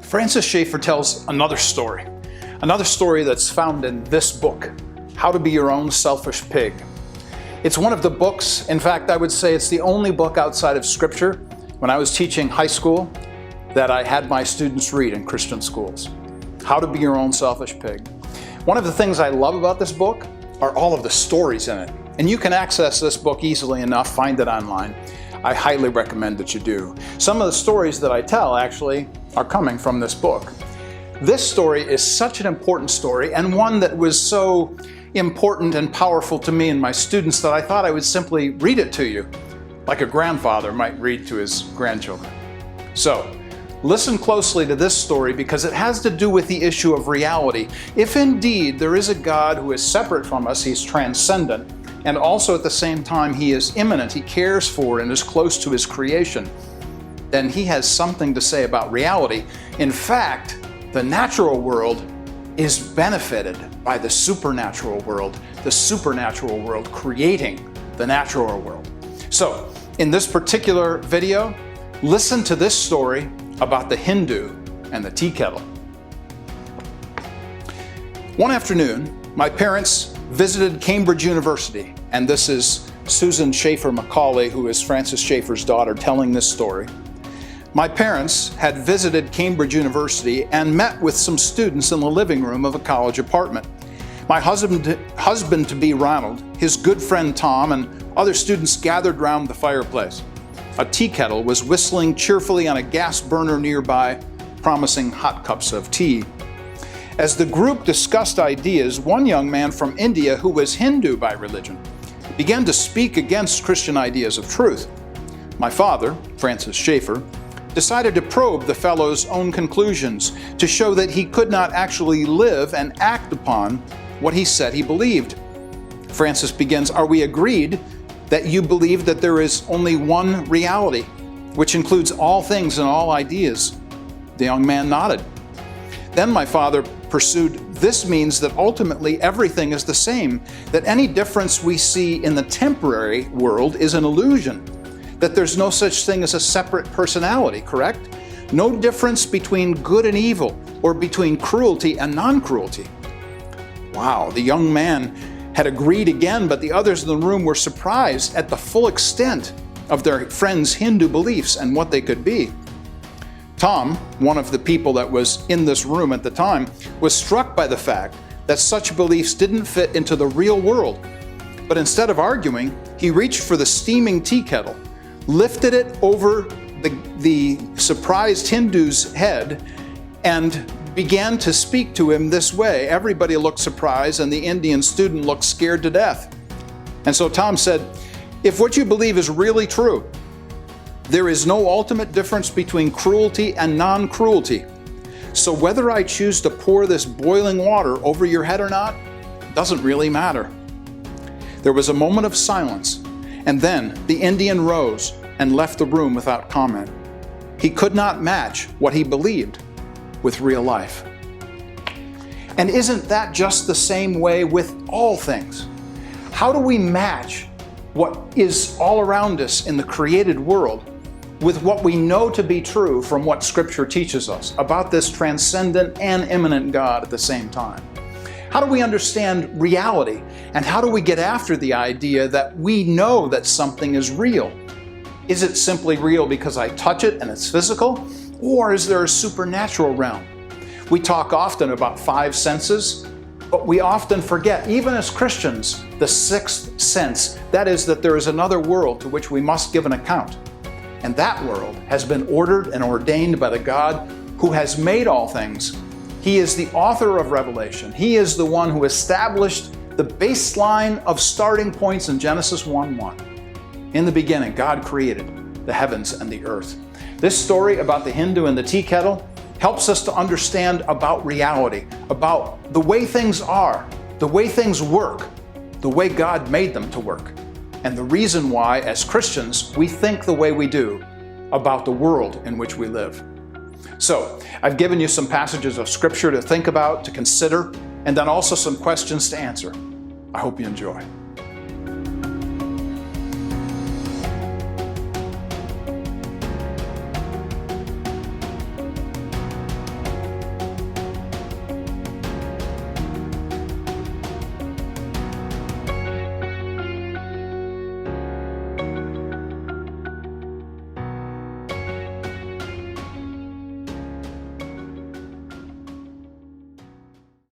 Francis Schaeffer tells another story that's found in this book, How to Be Your Own Selfish Pig. It's one of the books, in fact, I would say it's the only book outside of Scripture when I was teaching high school that I had my students read in Christian schools. How to Be Your Own Selfish Pig. One of the things I love about this book are all of the stories in it. And you can access this book easily enough, find it online. I highly recommend that you do. Some of the stories that I tell actually are coming from this book. This story is such an important story, and one that was so important and powerful to me and my students that I thought I would simply read it to you, like a grandfather might read to his grandchildren. So, listen closely to this story because it has to do with the issue of reality. If indeed there is a God who is separate from us, He's transcendent, and also at the same time He is immanent, He cares for and is close to His creation, then He has something to say about reality. In fact, the natural world is benefited by the supernatural world creating the natural world. So, in this particular video, listen to this story about the Hindu and the tea kettle. One afternoon, my parents visited Cambridge University, and this is Susan Schaeffer Macaulay, who is Francis Schaeffer's daughter, telling this story. My parents had visited Cambridge University and met with some students in the living room of a college apartment. My husband-to-be Ronald, his good friend Tom, and other students gathered round the fireplace. A tea kettle was whistling cheerfully on a gas burner nearby, promising hot cups of tea. As the group discussed ideas, one young man from India who was Hindu by religion began to speak against Christian ideas of truth. My father, Francis Schaeffer, decided to probe the fellow's own conclusions to show that he could not actually live and act upon what he said he believed. Francis begins, "Are we agreed that you believe that there is only one reality, which includes all things and all ideas?" The young man nodded. Then my father pursued, "This means that ultimately everything is the same, that any difference we see in the temporary world is an illusion, that there's no such thing as a separate personality, correct? No difference between good and evil, or between cruelty and non-cruelty." Wow, the young man had agreed again, but the others in the room were surprised at the full extent of their friend's Hindu beliefs and what they could be. Tom, one of the people that was in this room at the time, was struck by the fact that such beliefs didn't fit into the real world. But instead of arguing, he reached for the steaming tea kettle, lifted it over the surprised Hindu's head, and began to speak to him this way. Everybody looked surprised, and the Indian student looked scared to death. And so Tom said, "If what you believe is really true, there is no ultimate difference between cruelty and non-cruelty. So whether I choose to pour this boiling water over your head or not, doesn't really matter." There was a moment of silence, and then the Indian rose and left the room without comment. He could not match what he believed with real life. And isn't that just the same way with all things? How do we match what is all around us in the created world with what we know to be true from what Scripture teaches us about this transcendent and immanent God at the same time? How do we understand reality, and how do we get after the idea that we know that something is real? Is it simply real because I touch it and it's physical? Or is there a supernatural realm? We talk often about 5 senses, but we often forget, even as Christians, the 6th sense. That is, that there is another world to which we must give an account. And that world has been ordered and ordained by the God who has made all things. He is the author of Revelation. He is the one who established the baseline of starting points in Genesis 1:1. In the beginning, God created the heavens and the earth. This story about the Hindu and the tea kettle helps us to understand about reality, about the way things are, the way things work, the way God made them to work, and the reason why, as Christians, we think the way we do about the world in which we live. So, I've given you some passages of Scripture to think about, to consider, and then also some questions to answer. I hope you enjoy.